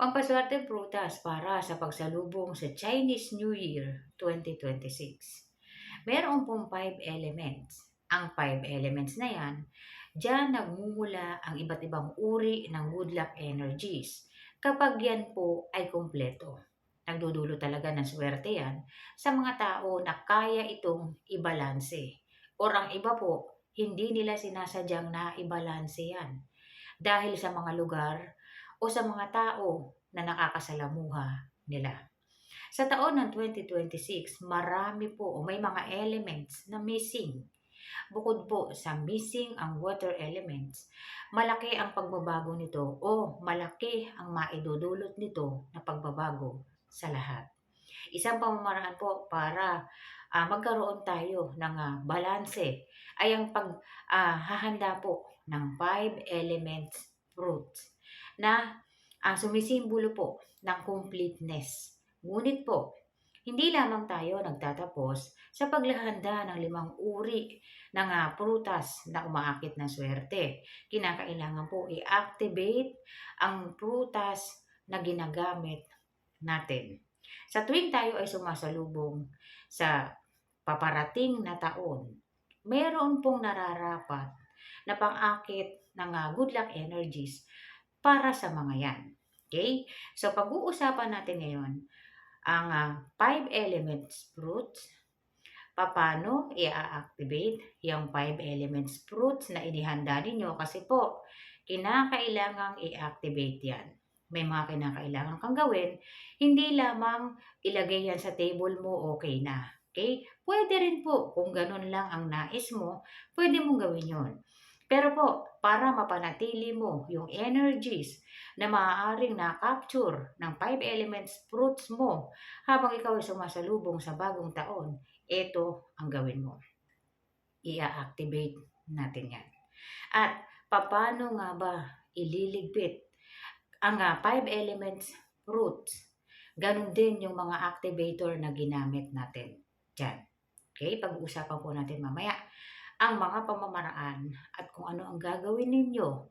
Pampaswerteng prutas para sa pagsalubong sa Chinese New Year 2026. Meron pong 5 elements. Ang 5 elements na yan, diyan nagmumula ang iba't ibang uri ng good luck energies. Kapag yan po ay kumpleto. Nagdudulo talaga ng swerte yan sa mga tao na kaya itong ibalanse. Or ang iba po, hindi nila sinasadyang na ibalanse yan dahil sa mga lugar o sa mga tao na nakakasalamuha nila. Sa taon ng 2026, marami po o may mga elements na missing. Bukod po sa missing ang water elements, malaki ang pagbabago nito o malaki ang maidudulot nito na pagbabago sa lahat. Isang pamamaraan po para magkaroon tayo ng balanse ay ang paghahanda po ng 5 elements fruits na sumisimbolo po ng completeness. Ngunit po, hindi lamang tayo nagtatapos sa paghahanda ng 5 uri ng prutas na umaakit ng swerte. Kinakailangan po i-activate ang prutas na ginagamit natin. Sa tuwing tayo ay sumasalubong sa paparating na taon, meron pong nararapat na pang-akit ng good luck energies para sa mga yan. Okay? So, pag-uusapan natin ngayon ang 5 elements fruits, paano i-activate yung 5 elements fruits na inihanda ninyo kasi po, kinakailangang i-activate yan. May mga kinakailangan kang gawin, hindi lamang ilagay yan sa table mo, okay na. Okay? Pwede rin po, kung ganun lang ang nais mo, pwede mong gawin yon. Pero po, para mapanatili mo yung energies na maaaring na-capture ng 5 elements fruits mo habang ikaw ay sumasalubong sa bagong taon, ito ang gawin mo. I-activate natin yan. At paano nga ba ililigpit ang 5 elements fruits? Ganon din yung mga activator na ginamit natin dyan. Okay, pag-uusapan po natin mamaya ang mga pamamaraan at kung ano ang gagawin ninyo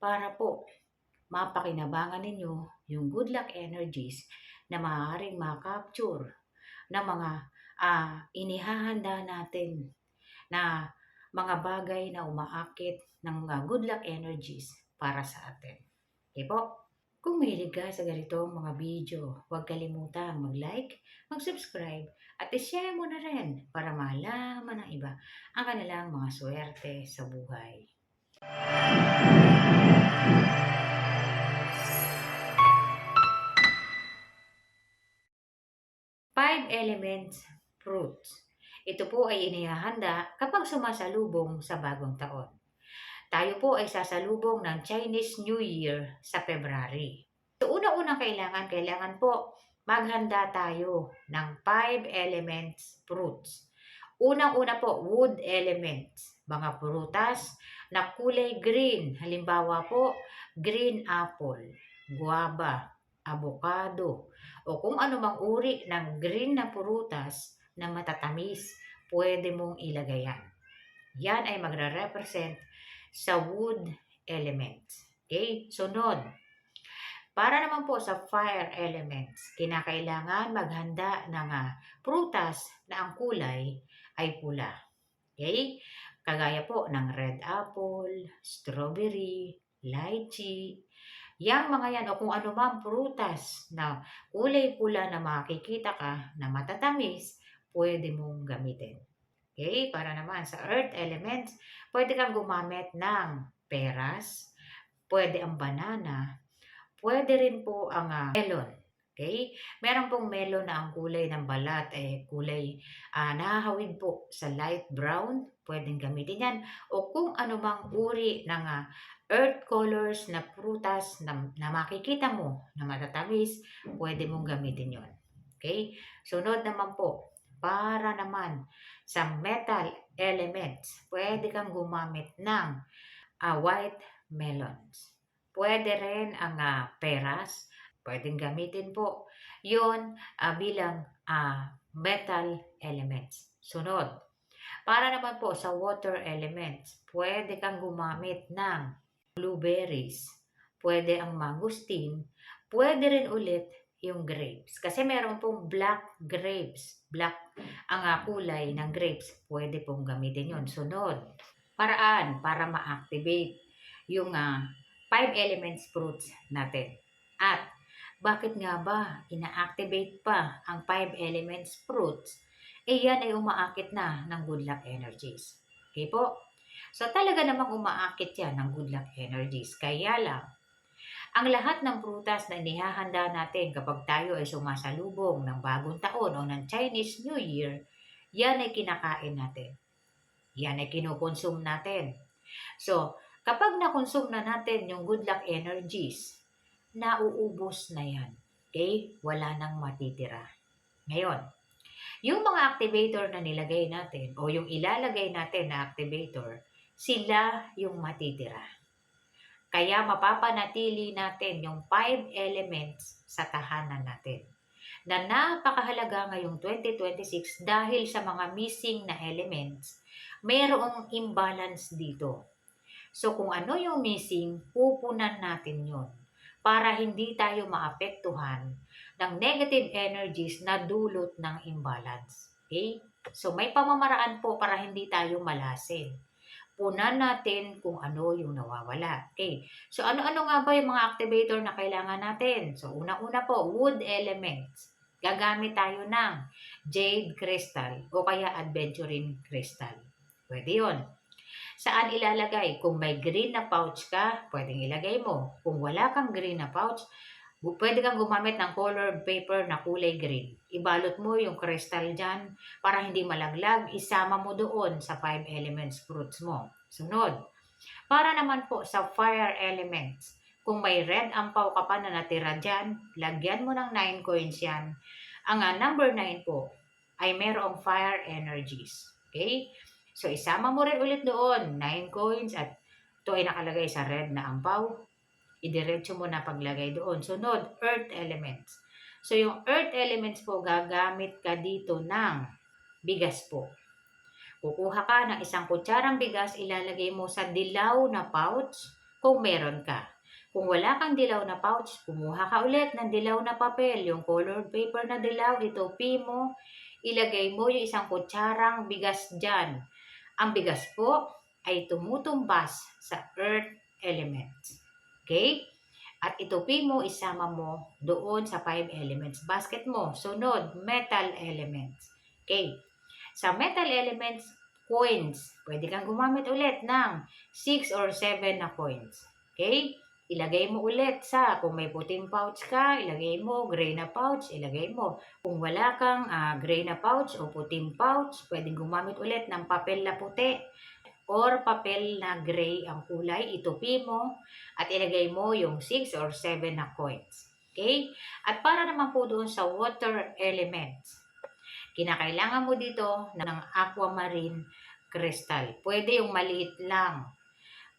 para po mapakinabangan ninyo yung good luck energies na maaaring ma-capture ng mga inihahanda natin na mga bagay na umaakit ng good luck energies para sa atin. Okay po? Kung mahilig ka sa ganitong mga video, huwag kalimutang mag-like, mag-subscribe, at i-share mo na rin para malaman ng iba ang kanilang mga swerte sa buhay. Five elements fruits. Ito po ay inihahanda kapag sumasalubong sa bagong taon. Tayo po ay sasalubong ng Chinese New Year sa February. So, una-unang kailangan po maghanda tayo ng 5 elements fruits. Unang-una po, wood elements, mga prutas na kulay green. Halimbawa po, green apple, guava, avocado, o kung ano mang uri ng green na prutas na matatamis, pwede mong ilagay yan. Yan ay magre-represent sa wood elements. Okay? Sunod. Para naman po sa fire elements, kinakailangan maghanda ng prutas na ang kulay ay pula. Okay? Kagaya po ng red apple, strawberry, lychee, yang mga yan o kung ano mang prutas na kulay pula na makikita ka na matatamis, pwede mong gamitin. Okay? Para naman sa earth elements, pwede kang gumamit ng peras, pwede ang banana, pwede rin po ang melon. Okay? Meron pong melon na ang kulay ng balat ay kulay nahahawig po sa light brown, pwedeng gamitin yan. O kung ano mang uri ng earth colors na prutas na makikita mo na matatamis, pwede mong gamitin yon. Okay? Sunod naman po, para naman sa metal elements, pwede kang gumamit ng white melons. Pwede rin ang peras, pwedeng gamitin po yun bilang metal elements. Sunod, para naman po sa water elements, pwede kang gumamit ng blueberries, pwede ang mangosteen, pwede rin ulit yung grapes. Kasi meron pong black grapes. Black ang kulay ng grapes. Pwede pong gamitin yon. Sunod, paraan para ma-activate yung 5 elements fruits natin. At bakit nga ba ina-activate pa ang 5 elements fruits? Yan ay umaakit na ng good luck energies. Okay po? So talaga namang umaakit yan ng good luck energies. Kaya lang, ang lahat ng prutas na inihahanda natin kapag tayo ay sumasalubong ng bagong taon o ng Chinese New Year, yan ay kinakain natin. Yan ay kinukonsume natin. So, kapag nakonsume na natin yung good luck energies, nauubos na yan. Okay? Wala nang matitira. Ngayon, yung mga activator na nilagay natin o yung ilalagay natin na activator, sila yung matitira. Kaya mapapanatili natin yung 5 elements sa tahanan natin. Na napakahalaga ngayong 2026 dahil sa mga missing na elements, mayroong imbalance dito. So kung ano yung missing, pupunan natin yun para hindi tayo maapektuhan ng negative energies na dulot ng imbalance. Okay? So may pamamaraan po para hindi tayo malasin. Punan natin kung ano yung nawawala. Okay. So ano-ano nga ba yung mga activator na kailangan natin? So unang-una po, wood elements. Gagamit tayo ng jade crystal o kaya aventurine crystal. Pwede yun. Saan ilalagay? Kung may green na pouch ka, pwedeng ilagay mo. Kung wala kang green na pouch, pwede kang gumamit ng colored paper na kulay green. Ibalot mo yung crystal dyan para hindi malaglag. Isama mo doon sa 5 elements fruits mo. Sunod. Para naman po sa fire elements. Kung may red ampaw ka pa na natira dyan, lagyan mo ng 9 coins yan. Ang number 9 po ay merong fire energies. Okay? So, isama mo rin ulit doon, 9 coins at ito ay nakalagay sa red na ampaw. Idiretso mo na paglagay doon. Sunod, earth elements. So, yung earth elements po, gagamit ka dito ng bigas po. Kukuha ka ng isang kutsarang bigas, ilalagay mo sa dilaw na pouch kung meron ka. Kung wala kang dilaw na pouch, kumuha ka ulit ng dilaw na papel, yung colored paper na dilaw, itupi mo, ilagay mo yung isang kutsarang bigas dyan. Ang bigas po ay tumutumbas sa earth elements. Okay? At itupi mo, isama mo doon sa 5 elements basket mo. Sunod, metal elements. Okay? Sa metal elements, coins. Pwede kang gumamit ulit ng 6 or 7 na coins. Okay? Ilagay mo ulit kung may puting pouch ka, ilagay mo, gray na pouch, ilagay mo. Kung wala kang gray na pouch o puting pouch, pwedeng gumamit ulit ng papel na puti or papel na gray ang kulay, itupi mo at ilagay mo yung 6 or 7 na coins. Okay? At para naman po doon sa water elements, kinakailangan mo dito ng aquamarine crystal. Pwede yung maliit lang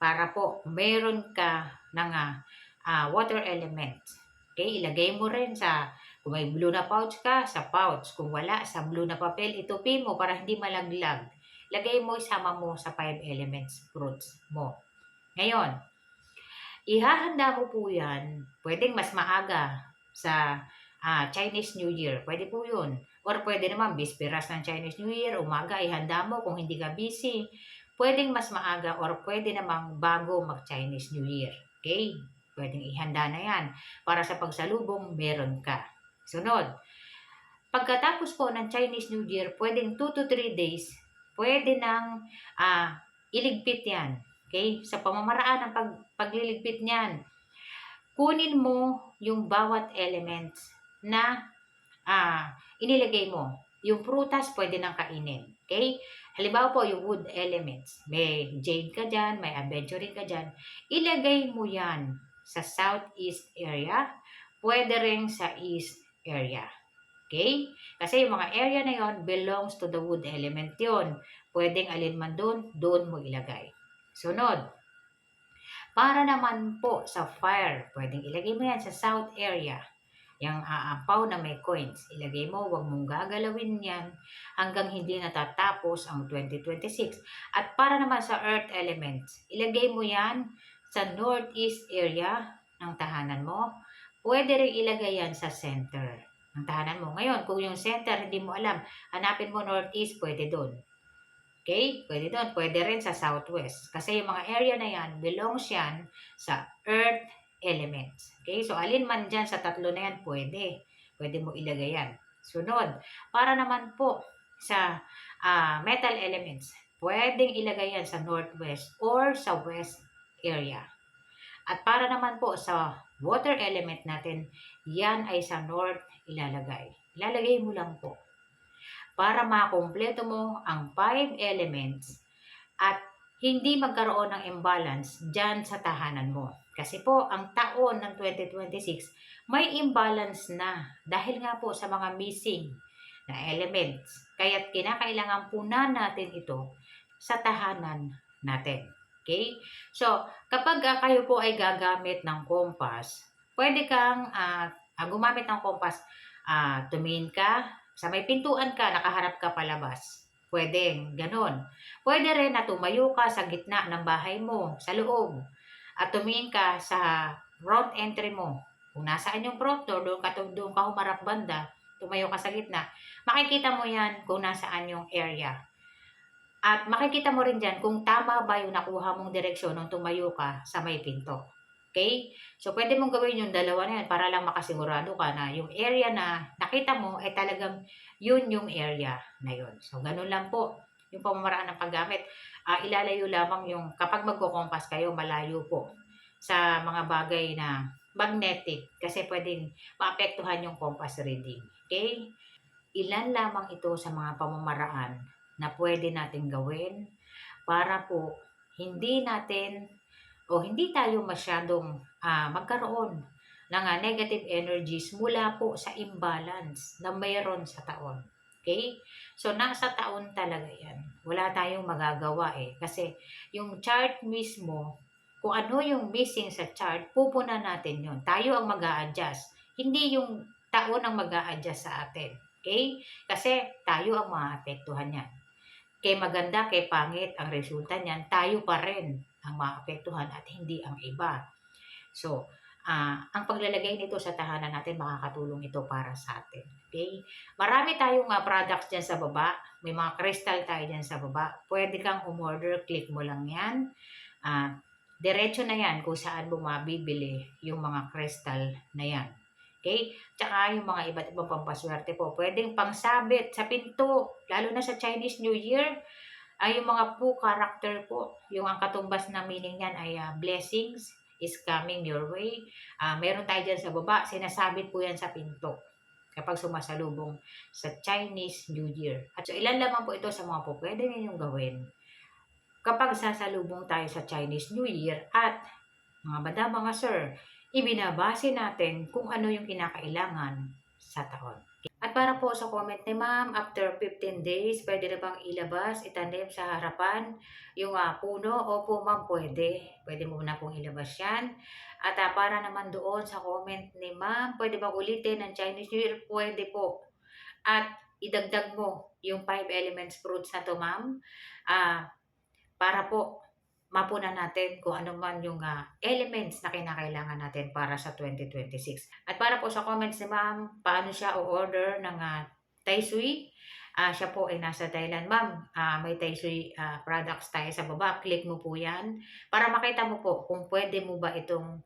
para po meron ka ng water elements. Okay? Ilagay mo rin kung may blue na pouch ka, sa pouch. Kung wala, sa blue na papel, itupi mo para hindi malaglag. Lagay mo, isama mo sa 5 elements fruits mo. Ngayon, ihahanda mo po yan, pwedeng mas maaga sa Chinese New Year. Pwede po yun. Or pwede naman, bisperas ng Chinese New Year, umaga, ihanda mo kung hindi ka busy. Pwedeng mas maaga or pwede namang bago mag-Chinese New Year. Okay? Pwedeng ihanda na yan. Para sa pagsalubong, meron ka. Sunod. Pagkatapos po ng Chinese New Year, pwedeng 2 to 3 days, pwede nang iligpit yan. Okay? Sa pamamaraan ng pagliligpit niyan, kunin mo yung bawat elements na inilagay mo. Yung prutas, pwede nang kainin. Okay? Halimbawa po, yung wood elements. May jade ka dyan, may aventurine ka dyan. Ilagay mo yan sa southeast area. Pwede rin sa east area. Okay? Kasi yung mga area na yon belongs to the wood element yon. Pwedeng alin man doon mo ilagay. Sunod. Para naman po sa fire, pwedeng ilagay mo yan sa south area. Yung aapaw na may coins, ilagay mo, huwag mong gagalawin yan hanggang hindi natatapos ang 2026. At para naman sa earth elements, ilagay mo yan sa northeast area ng tahanan mo, pwede rin ilagay yan sa center ng tahanan mo. Ngayon, kung yung center hindi mo alam, hanapin mo northeast, pwede doon. Okay? Pwede doon. Pwede rin sa southwest. Kasi yung mga area na yan, belongs yan sa earth elements. Okay? So, alin man dyan sa tatlo na yan, pwede. Pwede mo ilagay yan. Sunod. Para naman po sa metal elements, pwedeng ilagay yan sa northwest or sa west area. At para naman po sa water element natin, yan ay sa north ilalagay. Ilalagay mo lang po para makumpleto mo ang 5 elements at hindi magkaroon ng imbalance dyan sa tahanan mo. Kasi po, ang taon ng 2026, may imbalance na dahil nga po sa mga missing na elements. Kaya't kinakailangan punan natin ito sa tahanan natin. Okay? So, kapag kayo po ay gagamit ng compass, pwede kang gumamit ng compass, tumingin ka, sa may pintuan ka, nakaharap ka palabas. Pwedeng ganon. Pwede rin na tumayo ka sa gitna ng bahay mo, sa loob. At tumingin ka sa front entry mo. Kung nasaan yung front door, doon ka humarap banda, tumayo ka sa gitna. Makikita mo yan kung nasaan yung area. At makikita mo rin dyan kung tama ba yung nakuha mong direksyon nung tumayo ka sa may pinto. Okay? So, pwede mong gawin yung dalawa na yan para lang makasigurado ka na yung area na nakita mo ay talagang yun yung area na yun. So, ganun lang po yung pamamaraan ng paggamit. Ilalayo lamang yung kapag magkukompas kayo, malayo po sa mga bagay na magnetic kasi pwedeng maapektuhan yung compass reading. Okay? Ilan lamang ito sa mga pamamaraan na pwede natin gawin para po hindi natin o hindi tayo masyadong magkaroon ng negative energies mula po sa imbalance na mayroon sa taon. Okay? So, nasa taon talaga yan. Wala tayong magagawa kasi yung chart mismo, kung ano yung missing sa chart, pupunan natin yun. Tayo ang mag-a-adjust. Hindi yung taon ang mag-a-adjust sa atin. Okay? Kasi tayo ang maapektuhan yan. Kay maganda, kay pangit, ang resulta niyan, tayo pa rin ang maapektuhan at hindi ang iba. So, ang paglalagay nito sa tahanan natin, makakatulong ito para sa atin. Okay? Marami tayong products dyan sa baba. May mga crystal tayo dyan sa baba. Pwede kang umorder, click mo lang yan. Diretso na yan kung saan mo mabibili yung mga crystal na yan. Okay? Tsaka yung mga iba't ibang pampaswerte po. Pwedeng pangsabit sa pinto, lalo na sa Chinese New Year. Yung mga po character po, yung ang katumbas na meaning yan ay blessings is coming your way. Meron tayo dyan sa baba, sinasabit po yan sa pinto kapag sumasalubong sa Chinese New Year. At so ilan lamang po ito sa mga po pwede ninyong gawin kapag sasalubong tayo sa Chinese New Year at mga madam, mga sir, ibinabase natin kung ano yung kinakailangan sa taon. At para po sa comment ni ma'am, after 15 days, pwede na bang ilabas, itanim sa harapan yung puno? Opo ma'am, pwede. Pwede mo na pong ilabas yan. At para naman doon sa comment ni ma'am, pwede bang ulitin ng Chinese New Year? Pwede po. At idagdag mo yung 5 elements fruits na to ma'am. Para po mapuna natin kung ano man yung elements na kinakailangan natin para sa 2026. At para po sa comments ni ma'am, paano siya o-order ng Tai Sui? Siya po ay nasa Thailand. Ma'am, may Tai Sui products tayo sa baba. Click mo po yan para makita mo po kung pwede mo ba itong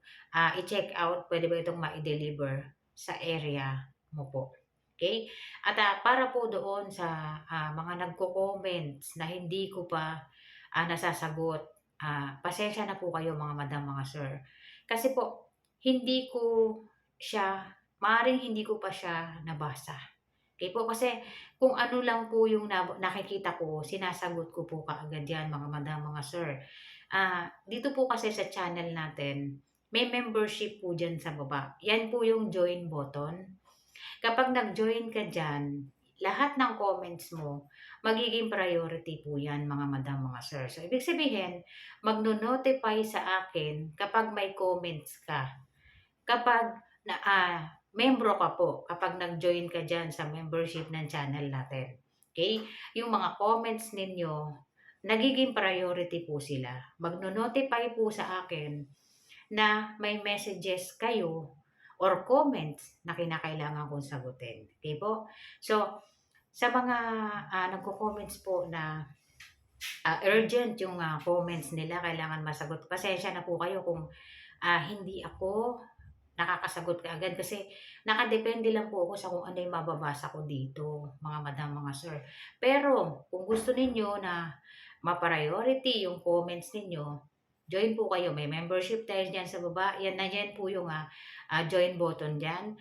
i-check out, pwede ba itong ma-deliver sa area mo po. Okay? At para po doon sa mga nagko-comments na hindi ko pa nasasagot, pasensya na po kayo mga madam, mga sir. Kasi po, maaaring hindi ko pa siya nabasa. Okay po, kasi kung ano lang po yung nakikita ko, sinasagot ko po kaagad yan mga madam, mga sir. Dito po kasi sa channel natin, may membership po dyan sa baba. Yan po yung join button. Kapag nag-join ka dyan, lahat ng comments mo, magiging priority po yan mga madam, mga sir. So, ibig sabihin, magno-notify sa akin kapag may comments ka. Kapag membro ka po, kapag nag-join ka dyan sa membership ng channel natin. Okay? Yung mga comments ninyo, nagiging priority po sila. Magno-notify po sa akin na may messages kayo or comments na kinakailangan kong sagutin. Okay po? So, sa mga nagko-comments po na urgent yung comments nila, kailangan masagot. Pasensya na po kayo kung hindi ako nakakasagot kaagad kasi nakadepende lang po ako sa kung ano yung mababasa ko dito, mga madam, mga sir. Pero kung gusto ninyo na ma-priority yung comments ninyo, join po kayo. May membership tayo dyan sa baba. Yan, nandiyan po yung join button dyan.